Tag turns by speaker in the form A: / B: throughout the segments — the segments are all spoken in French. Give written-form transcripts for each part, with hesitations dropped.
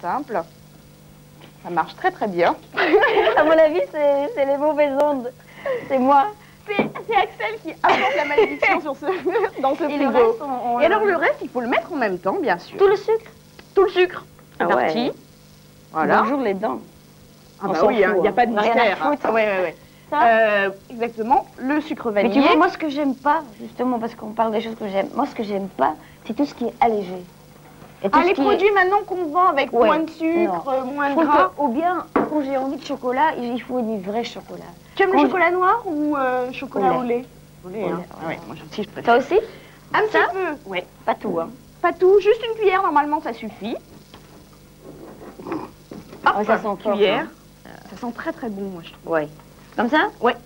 A: simple. Ça marche très très bien.
B: À mon avis, c'est les mauvaises ondes. C'est moi.
A: C'est Axel qui apporte la malédiction sur dans ce frigo. Et alors le reste, il faut le mettre en même temps, bien sûr.
B: Tout le sucre?
A: Tout le sucre. C'est parti.
B: Ouais.
A: Voilà.
B: Bonjour les dents.
A: Ah bah oui, il n'y a pas de mystère.
B: Oui.
A: Exactement, le sucre vanillé.
B: Mais tu vois, moi ce que j'aime pas, justement, parce qu'on parle des choses que j'aime, moi ce que j'aime pas, c'est tout ce qui est allégé.
A: Les produits maintenant qu'on vend avec moins de sucre, moins de gras.
B: Ou bien, quand j'ai envie de chocolat, il faut du vrai chocolat.
A: Tu aimes le chocolat noir ou chocolat au lait? Au lait, hein. Ah ouais, moi aussi je préfère.
B: Toi aussi?
A: Un petit peu, ouais.
B: Pas tout, hein.
A: Pas tout, juste une cuillère, normalement ça suffit. Hop,
B: ça sent
A: cuillère. Ça sent très très bon, moi je trouve.
B: Ouais. Comme ça?
A: Ouais.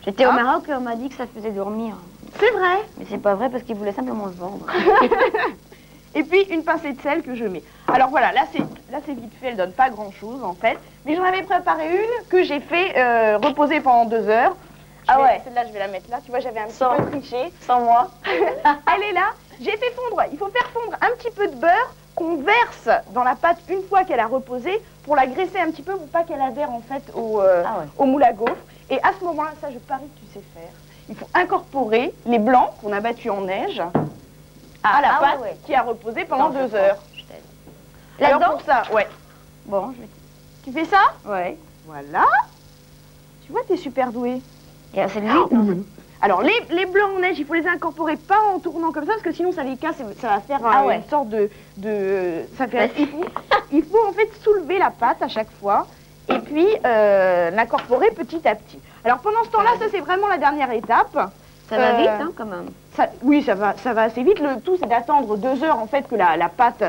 B: J'étais au Maroc et on m'a dit que ça faisait dormir.
A: C'est vrai.
B: Mais c'est pas vrai parce qu'ils voulaient simplement le vendre.
A: Et puis une pincée de sel que je mets. Alors voilà, là c'est vite fait, elle donne pas grand chose en fait. Mais j'en avais préparé une que j'ai fait reposer pendant 2 heures. Celle-là je vais la mettre là, tu vois j'avais un petit peu triché.
B: Sans moi.
A: Elle est là, j'ai fait fondre, il faut faire fondre un petit peu de beurre qu'on verse dans la pâte une fois qu'elle a reposé pour la graisser un petit peu pour pas qu'elle adhère en fait au moule à gaufres. Et à ce moment-là, ça je parie que tu sais faire, il faut incorporer les blancs qu'on a battus en neige à la pâte qui a reposé pendant 2 heures. Alors pour ça,
B: Bon,
A: tu fais ça?
B: Ouais.
A: Voilà. Tu vois, t'es super douée.
B: Et c'est le
A: Alors les blancs en neige, il faut les incorporer pas en tournant comme ça parce que sinon ça les casse et ça va faire une sorte ça fait il faut en fait soulever la pâte à chaque fois et puis l'incorporer petit à petit. Alors pendant ce temps-là, ça c'est vraiment la dernière étape.
B: Ça va vite, hein, quand même.
A: Oui, ça va assez vite. Le tout, c'est d'attendre 2 heures, en fait, que la pâte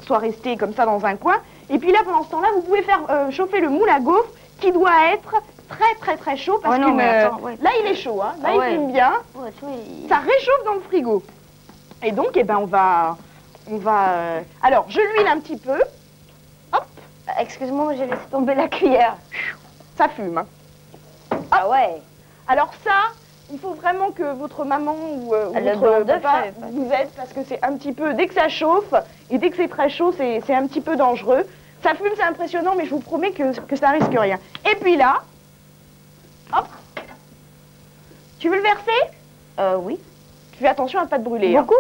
A: soit restée comme ça dans un coin. Et puis là, pendant ce temps-là, vous pouvez faire chauffer le moule à gaufres qui doit être très, très, très chaud. Parce que là, il est chaud, hein. Là, il fume bien. Ça réchauffe dans le frigo. Et donc, eh ben, on va alors, je l'huile un petit peu. Hop.
B: Excuse-moi, j'ai laissé tomber la cuillère.
A: Ça fume, hein.
B: Ah ouais.
A: Alors ça, il faut vraiment que votre maman ou votre papa vous aide parce que c'est un petit peu, dès que ça chauffe et dès que c'est très chaud, c'est un petit peu dangereux. Ça fume, c'est impressionnant, mais je vous promets que ça risque rien. Et puis là, hop, tu veux le verser?
B: Oui.
A: Tu fais attention à ne pas te brûler.
B: Beaucoup?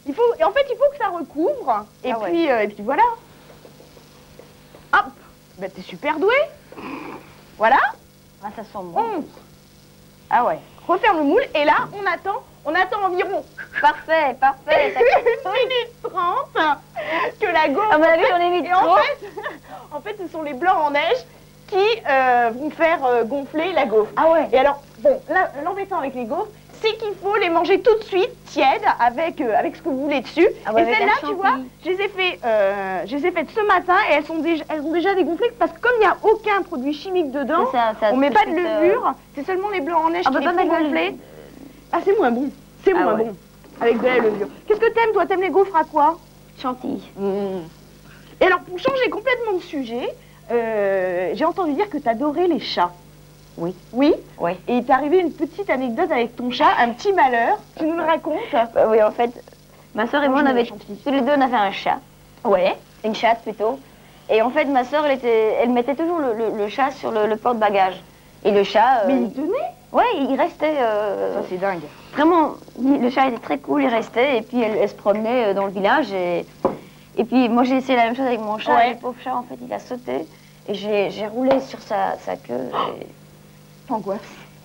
A: En fait, il faut que ça recouvre. Et puis voilà. Hop, ben, t'es super douée. Voilà.
B: Ah, ça sent bon.
A: Ah ouais. Referme le moule et là, on attend environ.
B: Parfait.
A: 1 minute 30 que la gaufre.
B: À mon avis, on est vite trop.
A: En fait, ce sont les blancs en neige qui vont faire gonfler la gaufre.
B: Ah ouais.
A: Et alors, bon, là, l'embêtant avec les gaufres, c'est qu'il faut les manger tout de suite, tièdes, avec ce que vous voulez dessus. Et celles-là, tu vois, je les ai faites ce matin et elles ont déjà dégonflé parce que comme il n'y a aucun produit chimique dedans, on met pas de levure, c'est seulement les blancs en neige qui les font gonfler. Ah, c'est moins bon, bon, avec de la levure. Qu'est-ce que t'aimes, toi? T'aimes les gaufres à quoi?
B: Chantilly.
A: Et alors, pour changer complètement de sujet, j'ai entendu dire que t'adorais les chats.
B: Oui.
A: Oui?
B: Oui.
A: Et il t'est arrivé une petite anecdote avec ton chat, un petit malheur. Tu nous le racontes?
B: Oui, en fait, ma soeur et moi, tous les deux, on avait un chat.
A: Ouais.
B: Une chatte, plutôt. Et en fait, ma soeur, elle mettait toujours le chat sur le porte-bagages. Et le chat...
A: Mais il tenait?
B: Oui, il restait...
A: Ça, c'est dingue.
B: Vraiment, le chat était très cool, il restait. Et puis, elle se promenait dans le village. Et puis, moi, j'ai essayé la même chose avec mon chat. Et le pauvre chat, en fait, il a sauté. Et j'ai roulé sur sa queue.
A: Angoisse.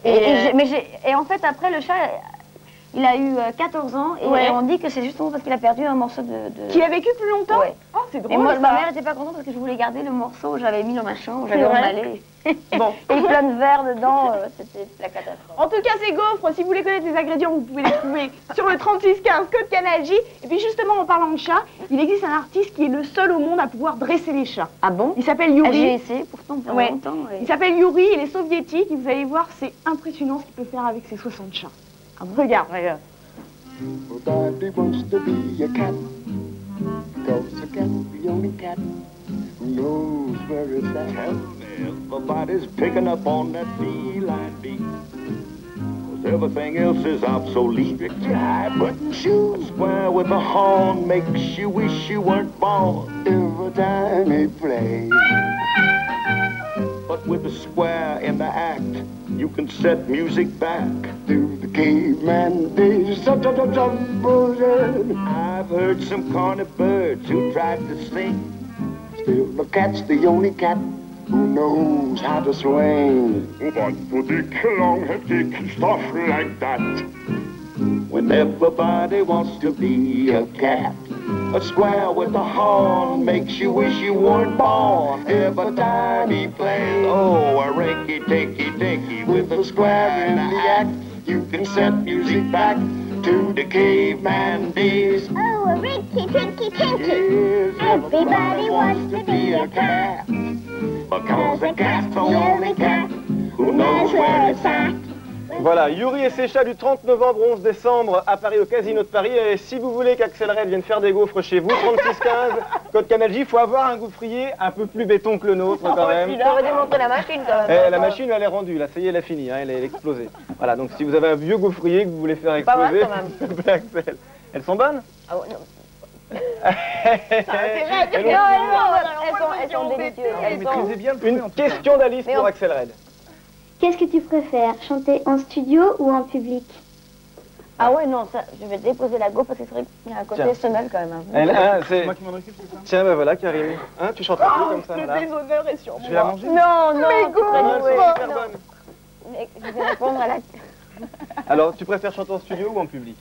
B: Et en fait, après, le chat, il a eu 14 ans et on dit que c'est justement parce qu'il a perdu un morceau de...
A: Qui a vécu plus longtemps?
B: Ouais.
A: Oh, c'est drôle.
B: Et moi,
A: ça.
B: ma mère n'était pas contente parce que je voulais garder le morceau, j'avais mis dans ma chambre, j'avais
A: vrai
B: emballé.
A: Bon.
B: Et plein de verre dedans, c'était la catastrophe.
A: En tout cas, ces gaufres, si vous voulez connaître les ingrédients, vous pouvez les trouver sur le 3615 Code Canal J. Et puis justement, en parlant de chat, il existe un artiste qui est le seul au monde à pouvoir dresser les chats.
B: Ah bon?
A: Il s'appelle Yuri.
B: J'ai essayé pourtant pendant longtemps.
A: Il s'appelle Yuri, il est soviétique, et vous allez voir, c'est impressionnant ce qu'il peut faire avec ses 60 chats. Ah bon? Regarde.
C: Well, Daddy wants to be a cat, 'cause a cat's the only cat who knows where it's at. Everybody's picking up on that feline beat, 'cause Everything else is obsolete. Dry button shoes. A square with a horn makes you wish you weren't born. Every time he plays. But with a square in the act, you can set music back to the caveman days. I've heard some corny birds who tried to sing. Still, the cat's the only cat who knows how to swing. But for Dick, long hectic stuff like that. When everybody wants to be a cat, a square with a horn makes you wish you weren't born. Every time he plays, oh, a rinky-dinky-dinky with a square in the act, you can set music back to the caveman days.
D: Oh, a rinky-dinky-dinky.
C: Yes,
D: Everybody wants to be a cat.
C: because a cat's the only cat who knows where it's at.
E: Voilà, Yuri et ses chats du 30 novembre au 11 décembre à Paris, au Casino de Paris. Et si vous voulez qu'Axel Red vienne faire des gaufres chez vous, 3615, code Canal J, il faut avoir un gaufrier un peu plus béton que le nôtre quand même.
B: Tu aurais dû montrer la machine quand même.
E: La machine, elle est rendue, là, ça y est, elle a fini, hein, elle est explosée. Voilà, donc si vous avez un vieux gaufrier que vous voulez faire
B: Pas mal,
E: exploser,
B: quand même.
E: s'il vous plaît, Axel. Elles sont bonnes?
B: Ah ouais, non.
A: C'est vrai,
B: Non, elles sont délicieuses.
E: Une question d'Alice pour Axel Red.
D: Qu'est-ce que tu préfères, chanter en studio ou en public?
B: Ah ouais, non, ça, je vais déposer la gaufre parce que c'est vrai qu'il y a un côté
E: Tiens.
B: sonal quand même. Hein.
E: C'est moi qui m'en occupe, c'est ça? Tiens, ben voilà, Karim. Hein, tu chantes un peu comme ça,
A: le
E: voilà.
A: déshonneur est sur moi.
E: Je vais la manger?
B: Non, non,
A: Mais
B: tu
A: go,
B: ferais
E: Ah,
B: jouer.
E: c'est super
B: Non.
E: bonne.
B: Mais je vais répondre à la...
E: Alors, tu préfères chanter en studio ou en public?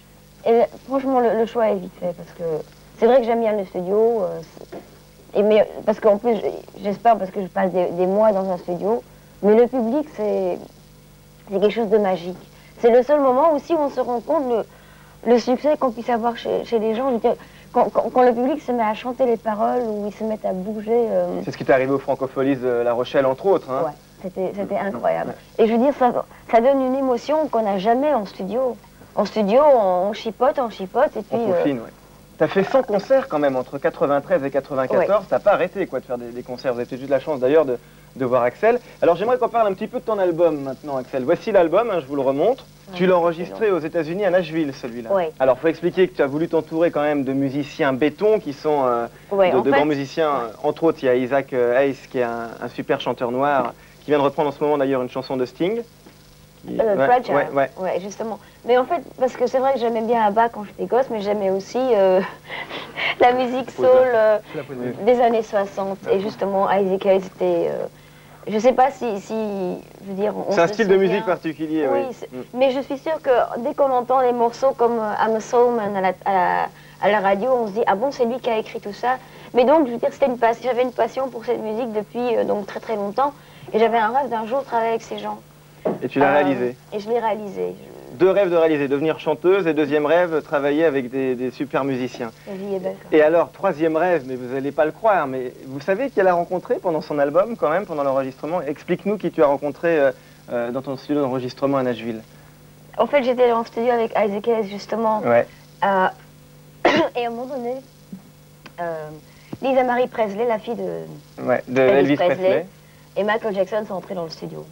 B: Et, franchement, le choix est vite fait parce que c'est vrai que j'aime bien le studio. Mais parce qu'en plus, j'espère parce que je passe des mois dans un studio. Mais le public, c'est quelque chose de magique. C'est le seul moment aussi où on se rend compte le succès qu'on puisse avoir chez les gens. Je veux dire, quand le public se met à chanter les paroles ou ils se mettent à bouger.
E: C'est ce qui t'est arrivé aux Francopholies de La Rochelle, entre autres. Hein.
B: Ouais, c'était incroyable. Et je veux dire, ça donne une émotion qu'on n'a jamais en studio. En studio, on chipote, et puis...
E: On peaufine, ouais. T'as fait 100 concerts quand même entre 93 et 94,
B: Ouais.
E: t'as pas arrêté quoi de faire des concerts, vous avez peut-être eu de la chance d'ailleurs de voir Axel. Alors j'aimerais qu'on parle un petit peu de ton album maintenant Axel. Voici l'album, hein, je vous le remontre. Tu l'as enregistré aux États-Unis à Nashville celui-là.
B: Ouais.
E: Alors faut expliquer que tu as voulu t'entourer quand même de musiciens béton qui sont
B: Ouais, en
E: de
B: fait,
E: grands musiciens. Entre autres il y a Isaac Hayes qui est un super chanteur noir qui vient de reprendre en ce moment d'ailleurs une chanson de Sting.
B: Fragile.
E: Ouais.
B: Ouais, justement. Mais en fait, parce que c'est vrai que j'aimais bien ABBA quand j'étais gosse, mais j'aimais aussi la musique soul des années 60. Et justement, Isaac Hayes, c'était... je sais pas si je veux dire...
E: C'est un style de musique particulier, oui.
B: Mais je suis sûre que dès qu'on entend des morceaux comme I'm a Soulman à la radio, on se dit, ah bon, c'est lui qui a écrit tout ça. Mais donc, je veux dire, j'avais une passion pour cette musique depuis donc très très longtemps. Et j'avais un rêve d'un jour travailler avec ces gens.
E: Et tu l'as réalisé.
B: Et je l'ai réalisé.
E: Deux rêves de réaliser, devenir chanteuse, et deuxième rêve, travailler avec des super musiciens.
B: La vie est belle.
E: Et alors, troisième rêve, mais vous n'allez pas le croire, mais vous savez qui elle a rencontré pendant son album, quand même, pendant l'enregistrement? Explique-nous qui tu as rencontré dans ton studio d'enregistrement à Nashville.
B: En fait, j'étais en studio avec Isaac Hayes, justement.
E: Ouais.
B: Et à un moment donné, Lisa Marie Presley, la fille de
E: Elvis Presley,
B: et Michael Jackson sont entrés dans le studio.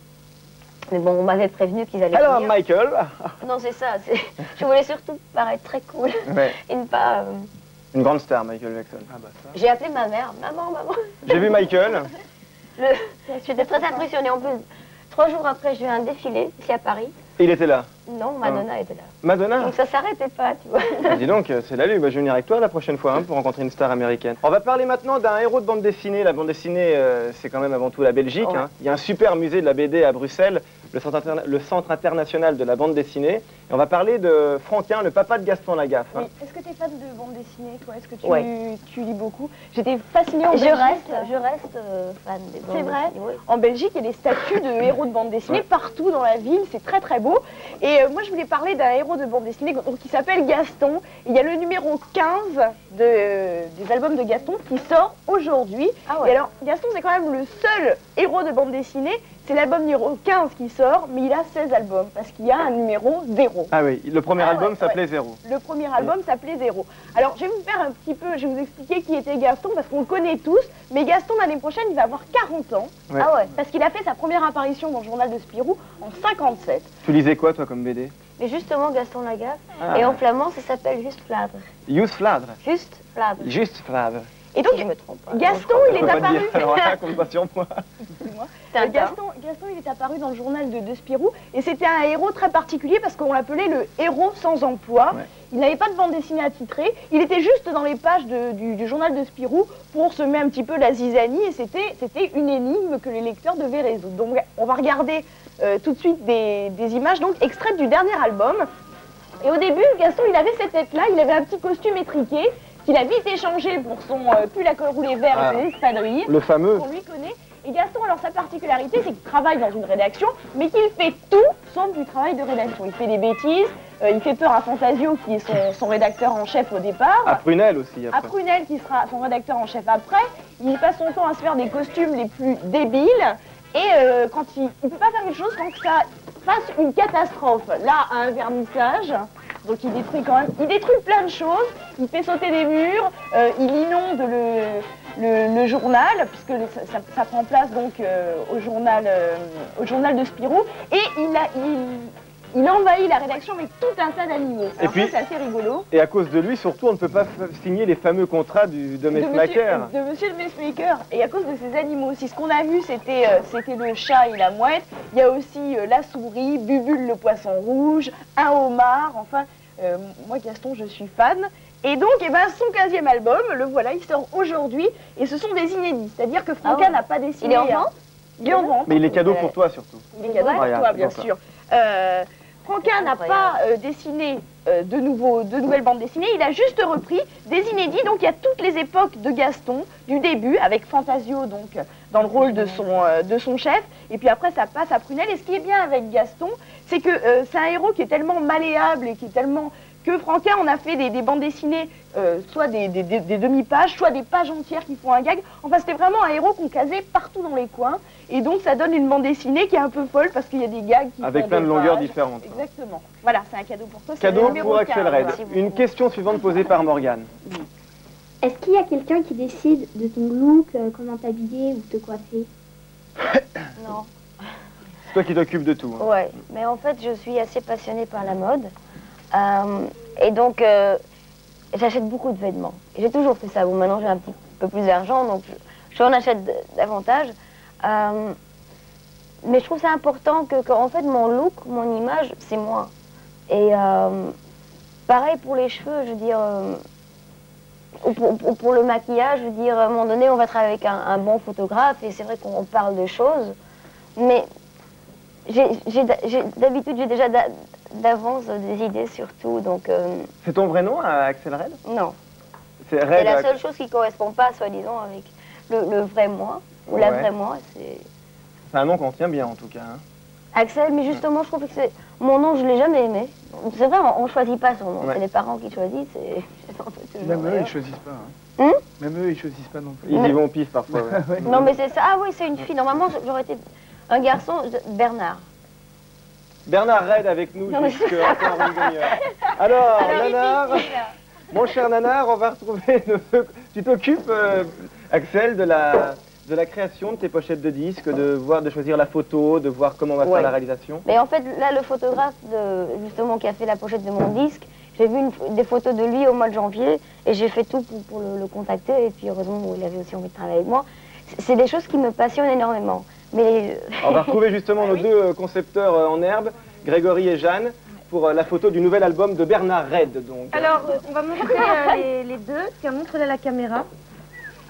B: Mais bon, on m'avait prévenu qu'ils allaient
E: alors
B: venir.
E: Michael.
B: Non, c'est ça. Je voulais surtout paraître très cool.
E: Ouais.
B: Et ne pas...
E: Une grande star, Michael Jackson.
B: J'ai appelé ma mère. Maman.
E: J'ai vu Michael.
B: J'étais très impressionnée. En plus, 3 jours après, j'ai eu un défilé ici à Paris.
E: Et il était là.
B: Non, Madonna était là.
E: Madonna.
B: Donc ça s'arrêtait pas, tu vois.
E: Dis donc, c'est la lue. Bah, je vais venir avec toi la prochaine fois pour rencontrer une star américaine. On va parler maintenant d'un héros de bande dessinée. La bande dessinée, c'est quand même avant tout la Belgique.
B: Ouais.
E: Hein. Il y a un super musée de la BD à Bruxelles, le Centre international de la bande dessinée. Et on va parler de Franquin, le papa de Gaston Lagaffe. Hein.
A: Oui. Est-ce que tu es fan de bande dessinée, toi? Est-ce que tu lis beaucoup? J'étais fascinée en
B: Je
A: Belgique.
B: reste fan des bandes
A: C'est vrai.
B: dessinées, oui.
A: En Belgique, il y a des statues de héros de bande dessinée partout dans la ville. C'est très très beau. Et moi, je voulais parler d'un héros de bande dessinée qui s'appelle Gaston. Il y a le numéro 15 des albums de Gaston qui sort aujourd'hui.
B: Ah ouais.
A: Et alors, Gaston, c'est quand même le seul héros de bande dessinée. C'est l'album numéro 15 qui sort, mais il a 16 albums parce qu'il y a un numéro 0.
E: Ah oui, le premier album s'appelait Zéro.
A: Le premier album s'appelait Zéro. Alors, je vais vous faire un petit peu, je vais vous expliquer qui était Gaston parce qu'on le connaît tous. Mais Gaston, l'année prochaine, il va avoir 40 ans.
E: Ouais.
B: Ah ouais.
A: Parce qu'il a fait sa première apparition dans le journal de Spirou en 57.
E: Tu lisais quoi, toi, comme BD?
B: mais justement Gaston Lagaffe.
E: Ah.
B: Et en flamand, ça s'appelle Juste Fladre.
E: Just Fladre.
B: Juste Fladre.
E: Juste Fladre.
A: Et donc,
B: Si je me trompe pas.
A: Gaston, il
E: Faut
A: est
E: pas te
A: apparu.
E: dire, alors là, compte pas sur moi.
A: Gaston, il est apparu dans le journal de Spirou et c'était un héros très particulier parce qu'on l'appelait le héros sans emploi.
E: Ouais.
A: Il n'avait pas de bande dessinée attitrée, il était juste dans les pages du journal de Spirou pour semer un petit peu la zizanie et c'était une énigme que les lecteurs devaient résoudre. Donc on va regarder tout de suite des images donc extraites du dernier album. Et au début, Gaston, il avait cette tête-là, il avait un petit costume étriqué qu'il a vite échangé pour son pull à col roulé vert et ses espadrilles.
E: Le fameux.
A: On lui connaît. Et Gaston, alors sa particularité, c'est qu'il travaille dans une rédaction, mais qu'il fait tout sauf du travail de rédaction. Il fait des bêtises, il fait peur à Fantasio, qui est son rédacteur en chef au départ.
E: À Prunelle aussi, après.
A: À Prunelle, qui sera son rédacteur en chef après. Il passe son temps à se faire des costumes les plus débiles. Et quand il ne peut pas faire quelque chose sans que ça fasse une catastrophe. Là, un vernissage. Donc il détruit quand même, il détruit plein de choses, il fait sauter des murs, il inonde le journal, puisque ça prend place donc au journal de Spirou, et il envahit la rédaction avec tout un tas d'animaux. Alors
E: puis,
A: ça, c'est assez rigolo.
E: Et à cause de lui, surtout, on ne peut pas signer les fameux contrats de Messmaker.
A: De Monsieur le Messmaker. Et à cause de ces animaux aussi, ce qu'on a vu, c'était le chat et la mouette. Il y a aussi la souris, Bubule le poisson rouge, un homard. Enfin, moi, Gaston, je suis fan. Et donc, son 15e album, le voilà, il sort aujourd'hui. Et ce sont des inédits. C'est-à-dire que Franca n'a pas dessiné.
B: Il est en vente.
A: Il est en vente.
E: Mais il est cadeau pour toi, surtout.
A: Il est cadeau pour
E: Regarde,
A: toi, bien
E: c'est
A: sûr. Franca n'a pas dessiné de nouvelles bandes dessinées, il a juste repris des inédits, donc il y a toutes les époques de Gaston, du début, avec Fantasio donc dans le rôle de son chef, et puis après ça passe à Prunelle, et ce qui est bien avec Gaston, c'est que c'est un héros qui est tellement malléable et qui est tellement... que Franca, on a fait des bandes dessinées, soit des demi-pages, soit des pages entières qui font un gag. Enfin, c'était vraiment un héros qu'on casait partout dans les coins. Et donc, ça donne une bande dessinée qui est un peu folle parce qu'il y a des gags qui
E: Avec
A: font
E: plein
A: des
E: de longueurs
A: pages.
E: différentes.
A: Exactement. Voilà, c'est un cadeau pour toi. c'est
E: Cadeau
A: le numéro
E: pour Axel
A: 15.
E: Red. Une question suivante posée par Morgane.
D: Est-ce qu'il y a quelqu'un qui décide de ton look, comment t'habiller ou te coiffer?
B: Non.
E: C'est toi qui t'occupes de tout. Hein.
B: Ouais, mais en fait, je suis assez passionnée par la mode. Et donc, j'achète beaucoup de vêtements. Et j'ai toujours fait ça. Bon, maintenant, j'ai un petit peu plus d'argent, donc je en achète davantage. Mais je trouve ça important que en fait, mon look, mon image, c'est moi. Et pareil pour les cheveux, je veux dire, ou pour le maquillage, je veux dire, à un moment donné, on va travailler avec un bon photographe, et c'est vrai qu'on parle de choses, mais d'habitude, j'ai déjà d'avance des idées sur tout, donc...
E: C'est ton vrai nom, Axel Red?
B: Non.
E: C'est
B: C'est
E: Red.
B: la seule chose qui ne correspond pas, soi-disant, avec le vrai moi, ou la
E: Ouais.
B: vraie moi, c'est...
E: C'est un nom qu'on tient bien, en tout cas. Hein.
B: Axel, mais justement, je trouve que c'est... Mon nom, je ne l'ai jamais aimé. C'est vrai, on ne choisit pas son nom,
E: Ouais.
B: c'est les parents qui choisissent, et... en fait, c'est
F: Même eux,
B: genre-
F: ils choisissent pas. Hein. Même eux, ils choisissent pas non plus.
E: Ils y vont pif parfois. Ouais.
B: Non, mais c'est ça. Ah oui, c'est une fille. Normalement, j'aurais été un garçon, Bernard.
E: Bernard Red avec nous
B: Non, mais
E: jusqu'à encore une demi-heure. Alors, Nanar, mon cher Nanar, on va retrouver... Tu t'occupes, Axel, de la création de tes pochettes de disques, de choisir la photo, de voir comment on va faire
B: Ouais.
E: la réalisation.
B: Mais en fait, là, le photographe, justement, qui a fait la pochette de mon disque, j'ai vu des photos de lui au mois de janvier, et j'ai fait tout pour le contacter, et puis heureusement, il avait aussi envie de travailler avec moi. C'est des choses qui me passionnent énormément. Mais...
E: On va retrouver justement nos deux concepteurs en herbe, Grégory et Jeanne, pour la photo du nouvel album de Bernard Red. Donc.
A: Alors, on va montrer les deux. Tiens, montre-les à la caméra.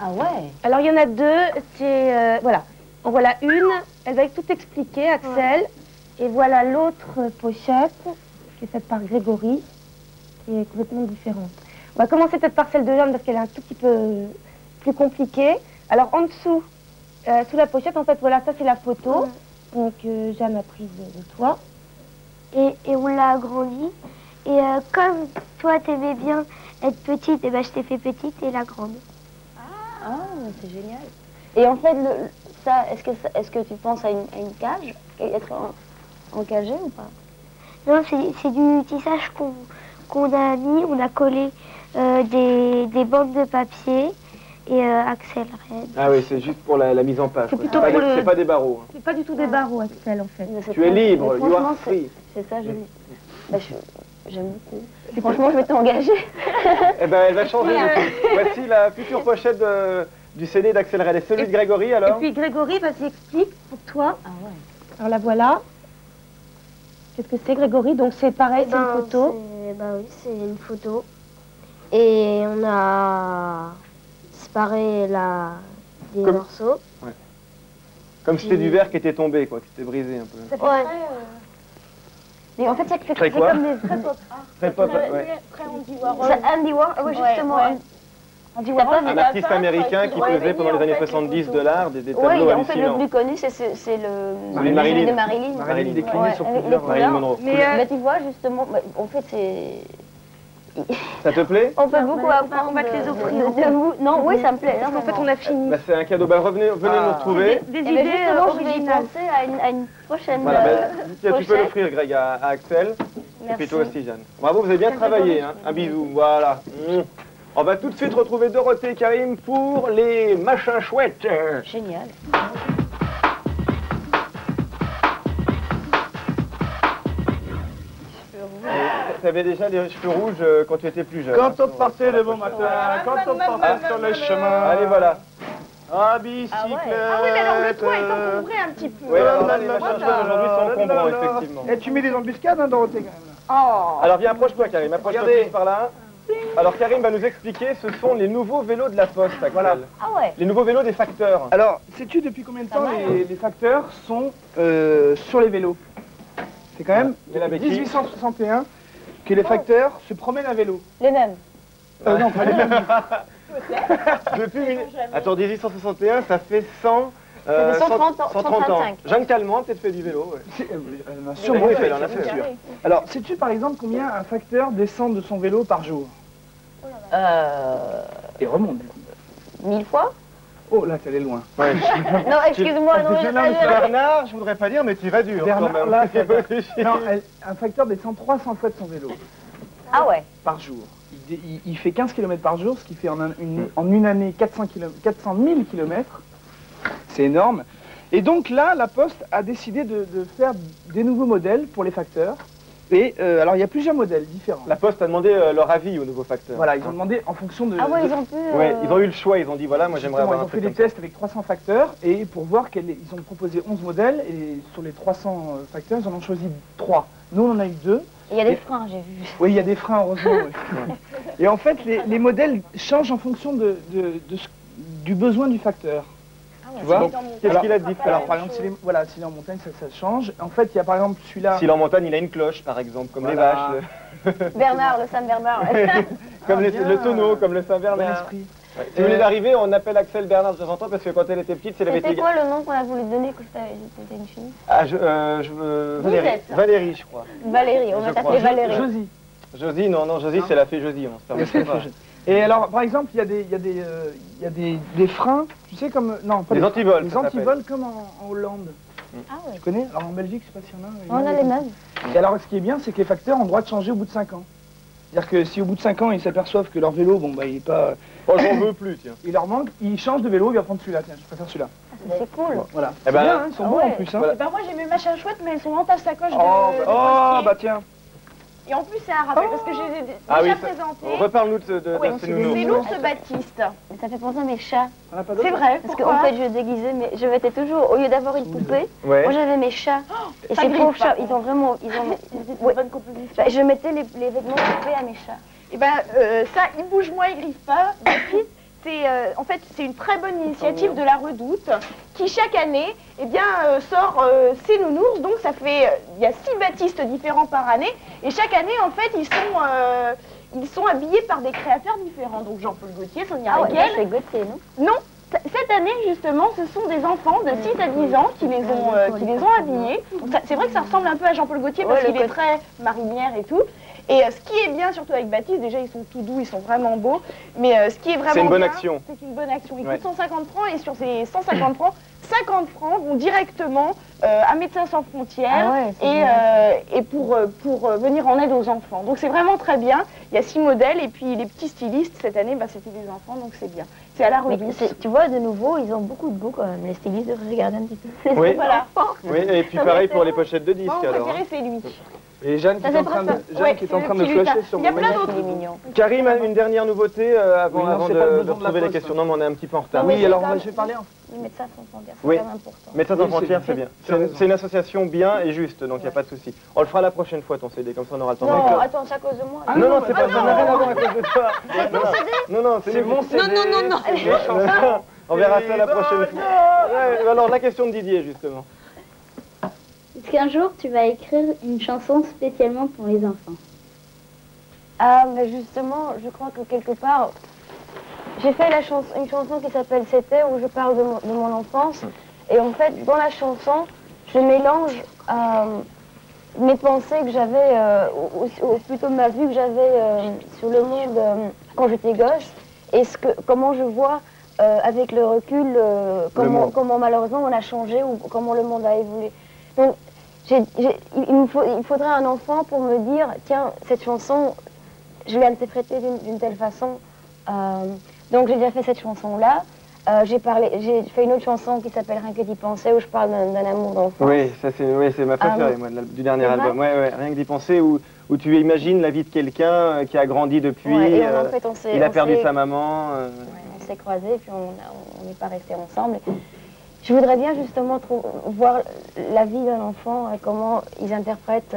B: Ah ouais.
A: Alors, il y en a deux. C'est, voilà. En voilà une. Elle va tout expliquer, Axel. Et voilà l'autre pochette, qui est faite par Grégory, qui est complètement différente. On va commencer peut-être par celle de Jeanne, parce qu'elle est un tout petit peu plus compliquée. Alors, en dessous, sous la pochette, en fait, voilà, ça c'est la photo. Donc, Jeanne a prise de toi.
D: Et on l'a agrandi. Et comme toi, t'aimais bien être petite, et ben je t'ai fait petite et la grande.
B: Ah, c'est génial. Et en fait, ça, est-ce que tu penses à une cage? Être encagé ou pas?
D: Non, c'est du tissage qu'on a mis. On a collé des bandes de papier et Axel Red.
E: Ah oui, c'est juste pour la mise en page.
A: C'est
E: quoi.
A: plutôt
E: pas
A: pour
E: des-
A: le-
E: c'est pas des barreaux. Hein.
A: C'est pas du tout des barreaux, Axel, en fait.
B: Mais c'est
E: Tu es
B: très-
E: libre,
B: mais
E: you are
B: franchement,
E: free.
B: C'est ça, Bah, j'aime beaucoup. Et franchement, je vais t'engager.
E: Eh ben, elle va changer. Voici la future pochette du CD d'Axel Red. Et celui de Grégory, alors?
G: Et puis Grégory, vas-y, explique pour toi. Ah ouais. Alors la voilà. Qu'est-ce que c'est, Grégory? Donc c'est pareil, c'est une photo.
D: Bah oui, c'est une photo. Et on a séparé des morceaux.
E: Ouais. Comme si c'était du verre qui était tombé, quoi, qui s'était brisé un peu.
G: Ça fait
D: Ouais.
G: Mais en fait, c'est
E: Très quoi?
G: comme des vrais pop.
E: Très pop, ouais.
A: Très Andy Warhol.
B: C'est Andy Warhol, oui, justement.
A: Ouais.
G: Andy Warhol,
E: Un artiste américain qui faisait pendant les années 70 de l'art des tableaux
B: Oui, en fait, le
E: hallucinants.
B: plus connu, c'est le
E: Marilyn.
B: de Marilyn.
F: Marilyn déclinée
B: Ouais,
F: sur
B: avec
F: plusieurs.
B: les
E: Marilyn
B: couleurs.
E: Monroe.
B: Mais tu vois, justement, en fait, c'est...
E: Ça te plaît?
B: On peut beaucoup apprendre.
G: on va te les offrir.
B: de vous. Non, oui, ça me plaît.
G: En fait, on a fini.
E: Bah, c'est un cadeau. Bah, venez nous retrouver.
G: Des
B: Et
G: idées
B: bien justement, je vais y
G: originales.
B: penser à une prochaine
E: Voilà, bah, tiens, tu peux
B: pochette.
E: l'offrir, Greg, à Axel. Et
B: Merci.
E: puis toi aussi, Jeanne. Bravo, vous avez bien travaillé. Hein. Un bisou, voilà. On va tout de suite retrouver Dorothée et Karim pour les machins chouettes.
B: Génial.
E: Tu avais déjà les cheveux rouges quand tu étais plus jeune.
F: Quand on partait le bon matin, quand on partait sur le chemin.
E: Allez, voilà.
F: À bicyclette.
A: Ah oui, mais alors le toit est encombré un petit peu.
E: Oui, alors là, les machins chouettes aujourd'hui sont encombrants, effectivement.
F: Et tu mets des embuscades, hein, Dorothée, quand même.
A: Oh.
E: Alors viens, approche-toi, Karim. Approche-toi
F: Regardez.
E: plus par là. Alors Karim va nous expliquer, ce sont les nouveaux vélos de la Poste, Axel.
F: Voilà.
B: Ah ouais.
E: Les nouveaux vélos des facteurs.
F: Alors, sais-tu depuis combien de temps les facteurs sont sur les vélos? C'est quand même
E: Mais la béquille.
F: 1861 que les facteurs se promènent à vélo.
B: Les mêmes.
F: Non, pas les mêmes.
E: Depuis... Attends, 1861, ça fait 100...
B: Ça fait 130 ans,
E: 135. Jeanne Calment a peut-être fait du vélo. Ouais.
F: Elle en a sûrement fait,
E: elle en a fait.
F: sûr. Alors, sais-tu par exemple combien un facteur descend de son vélo par jour? Et remonte du coup.
B: 1000 fois.
F: Oh, là, t'es allé loin.
E: Ouais.
B: Non, excuse-moi, non,
F: Parce que là,
E: Bernard, je voudrais pas dire, mais tu vas dur
F: Bernard,
E: quand même.
F: là, non, un facteur descend 300 fois de son vélo
B: Ah ouais.
F: par jour. Il fait 15 km par jour, ce qui fait en une année 400 000 km. C'est énorme. Et donc là, la Poste a décidé de faire des nouveaux modèles pour les facteurs. Et alors, il y a plusieurs modèles différents.
E: La Poste a demandé leur avis aux nouveaux facteurs.
F: Voilà, ils ont demandé en fonction de...
B: Ah ouais, ils ont pu...
E: Ouais, ils ont eu le choix, ils ont dit voilà, moi j'aimerais
F: Justement,
E: avoir
F: ils
E: un
F: ont fait
E: truc
F: des
E: comme ça.
F: tests avec 300 facteurs et pour voir ils ont proposé 11 modèles et sur les 300 facteurs, ils en ont choisi 3. Nous, on en a eu 2.
B: Il y a des freins, j'ai vu.
F: Oui, il y a des freins, heureusement. Oui. Et en fait, les modèles changent en fonction du besoin du facteur. Tu vois?
E: Donc, qu'est-ce qu'il a de
F: Alors,
E: différent?
F: par exemple, s'il est en montagne, ça change. En fait, il y a par exemple celui-là...
E: S'il est en montagne, il a une cloche, par exemple, comme
F: Voilà.
E: les vaches.
B: Bernard, le Saint-Bernard.
E: Comme
F: bien.
E: le tonneau, comme le
F: Bon
E: Saint-Bernard.
F: esprit.
E: Ouais. Si vous voulez d'arriver, on appelle Axel Bernard de temps en temps parce que quand elle était petite, c'est la
B: C'était
E: météo.
B: quoi le nom qu'on a voulu donner quand j'étais une fille?
E: Ah, Valérie.
B: êtes.
E: Valérie, je crois.
B: Valérie, on
E: Je
B: va
E: crois.
B: t'appeler Valérie.
F: Josie.
E: Josie, non, Josie, c'est la fée Josie, on se permet pas.
F: Et alors, par exemple, il y a des freins, tu sais, comme... Non, pas
E: Des antivols,
F: des
E: ça
F: antivols comme en Hollande.
B: Ah ouais.
F: Tu connais? Alors en Belgique, je sais pas s'il y en a.
B: On a les mêmes.
F: Et alors, ce qui est bien, c'est que les facteurs ont le droit de changer au bout de 5 ans. C'est-à-dire que si au bout de 5 ans, ils s'aperçoivent que leur vélo, bon, bah, il est pas...
E: Oh, j'en veux plus, tiens.
F: Il leur manque, ils changent de vélo, ils vont prendre celui-là. Tiens, je préfère celui-là.
B: C'est cool.
F: Voilà.
E: Eh
F: C'est
E: ben,
F: bien, hein, ils sont bons
B: ouais.
F: en plus. Hein.
E: Voilà.
A: Ben moi j'ai mes machins chouettes, mais elles sont en ta sacoche de
F: Oh,
A: postier.
F: bah tiens.
A: Et en plus c'est un rappel parce que j'ai déjà
E: Ah oui,
A: présenté.
E: reparle-nous de
A: Oui,
E: ces nounours.
A: c'est l'ours Baptiste.
B: Ça fait penser à mes chats.
F: On a pas d'autres?
A: C'est vrai,
B: Parce
A: pourquoi
B: qu'en fait, je déguisais, mais je mettais toujours, au lieu d'avoir une poupée,
E: Ouais.
B: moi j'avais mes chats. Et
A: ça
B: ces
A: griffe,
B: pauvres
A: par
B: chats, ils ont vraiment... Ouais.
A: bonne composition.
B: Bah, je mettais les vêtements poupées à mes chats.
A: Et ben ça, il bouge moins, il griffe pas. Baptiste, c'est en fait c'est une très bonne initiative de la Redoute qui chaque année sort ses nounours. Donc ça fait il y a 6 Baptistes différents par année et chaque année en fait ils sont habillés par des créateurs différents. Donc Jean-Paul Gaultier, Sonia
B: Ah ouais,
A: Riquel.
B: c'est Gauthier, non?
A: Non, cette année justement, ce sont des enfants de 6 à 10 ans qui les ont habillés. Donc, c'est vrai que ça ressemble un peu à Jean-Paul Gaultier parce
B: Ouais, le
A: qu'il est
B: côté-
A: très marinière et tout. Et ce qui est bien surtout avec Baptiste, déjà ils sont tout doux, ils sont vraiment beaux. Mais ce qui est vraiment
E: C'est une bonne
A: bien,
E: action.
A: c'est une bonne action. Il
E: Ouais.
A: coûte 150 francs et sur ces 150 francs, 50 francs vont directement à Médecins sans frontières
B: Ah ouais, c'est
A: et pour venir en aide aux enfants. Donc c'est vraiment très bien. Il y a 6 modèles et puis les petits stylistes cette année, bah, c'était des enfants, donc c'est bien. C'est à la
B: Mais
A: Redoute.
B: tu vois, de nouveau, ils ont beaucoup de goût quand même. Les stylistes devraient regarder un petit peu.
E: Oui.
A: Voilà.
E: Oui, et puis pareil pour les pochettes de disques
A: Moi, mon
E: alors.
A: préféré, c'est lui.
F: Et Jeanne qui est en train de, Jeanne qui est en train de flasher sur
A: Il y a
F: mon
A: plein
F: magnifique-
A: d'autres.
E: Karim a une dernière nouveauté avant,
F: Oui, non,
E: avant
F: c'est pas le
E: de
F: besoin de la
E: retrouver les
F: poste.
E: questions. Non, mais on est un petit peu en retard.
B: Non, mais
F: Oui,
B: c'est
F: alors
B: quand même-
F: je vais parler.
B: Les médecins sans frontières, c'est
E: Oui.
B: quand même important.
E: Médecins sans
F: Oui,
E: frontières,
F: c'est
E: c'est
F: bien.
E: bien. C'est une association bien et juste, donc il n'y a pas de souci. On le fera la prochaine fois, ton CD, comme ça on aura le temps.
B: Non,
E: D'accord.
B: attends, c'est à cause de moi.
F: Ah
E: Non, non,
F: non,
E: c'est pas ça, n'a rien à voir à cause de toi. Non, non,
F: C'est mon CD.
A: non.
F: c'est mes chansons.
E: On verra ça la prochaine fois. Ouais, alors la question de Didier, justement.
H: Est-ce qu'un jour tu vas écrire une chanson spécialement pour les enfants?
B: Ah, mais justement, je crois que quelque part, j'ai fait une chanson qui s'appelle C'était, où je parle de mon enfance. Et en fait, dans la chanson, je mélange mes pensées que j'avais, ou plutôt ma vue que j'avais sur le monde quand j'étais gosse, et comment je vois avec le recul comment malheureusement on a changé ou comment le monde a évolué. Donc, il faudrait un enfant pour me dire, tiens, cette chanson, je l'ai interprétée d'une telle façon. Donc j'ai déjà fait cette chanson-là. J'ai fait une autre chanson qui s'appelle Rien que d'y penser, où je parle d'un amour d'enfance.
E: Oui, ça c'est ma préférée, moi, du dernier
B: C'est vrai
E: album. Ouais, rien que d'y penser, où tu imagines la vie de quelqu'un qui a grandi depuis.
B: Ouais, et en fait,
E: il a perdu sa maman.
B: On s'est croisés, puis on n'est pas restés ensemble. Je voudrais bien justement voir la vie d'un enfant et comment ils interprètent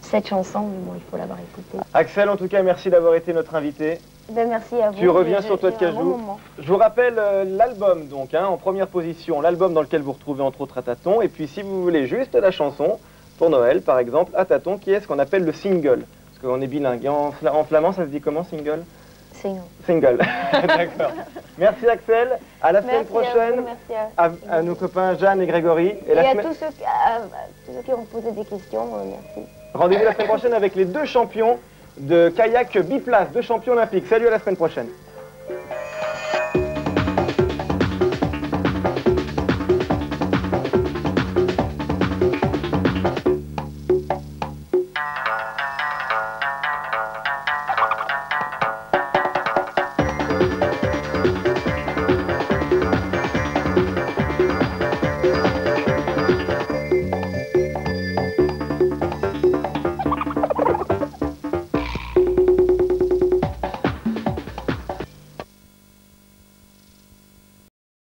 B: cette chanson. Mais bon, il faut l'avoir écoutée.
E: Axel, en tout cas, merci d'avoir été notre invité.
B: Ben, merci à vous.
E: Tu reviens sur Toit de
B: J'ai un bon
E: Cajou.
B: moment.
E: Je vous rappelle l'album, donc, en première position, l'album dans lequel vous retrouvez entre autres À Tâtons. Et puis, si vous voulez juste la chanson, pour Noël, par exemple, À Tâtons, qui est ce qu'on appelle le single. Parce qu'on est bilingue. Et en flamand, ça se dit comment, single? Single. D'accord. Merci Axel. À la semaine prochaine.
B: Merci
E: À nos copains Jeanne et Grégory.
B: Et à tous ceux qui ont posé des questions, merci.
E: Rendez-vous la semaine prochaine avec les deux champions de kayak biplace, deux champions olympiques. Salut, à la semaine prochaine.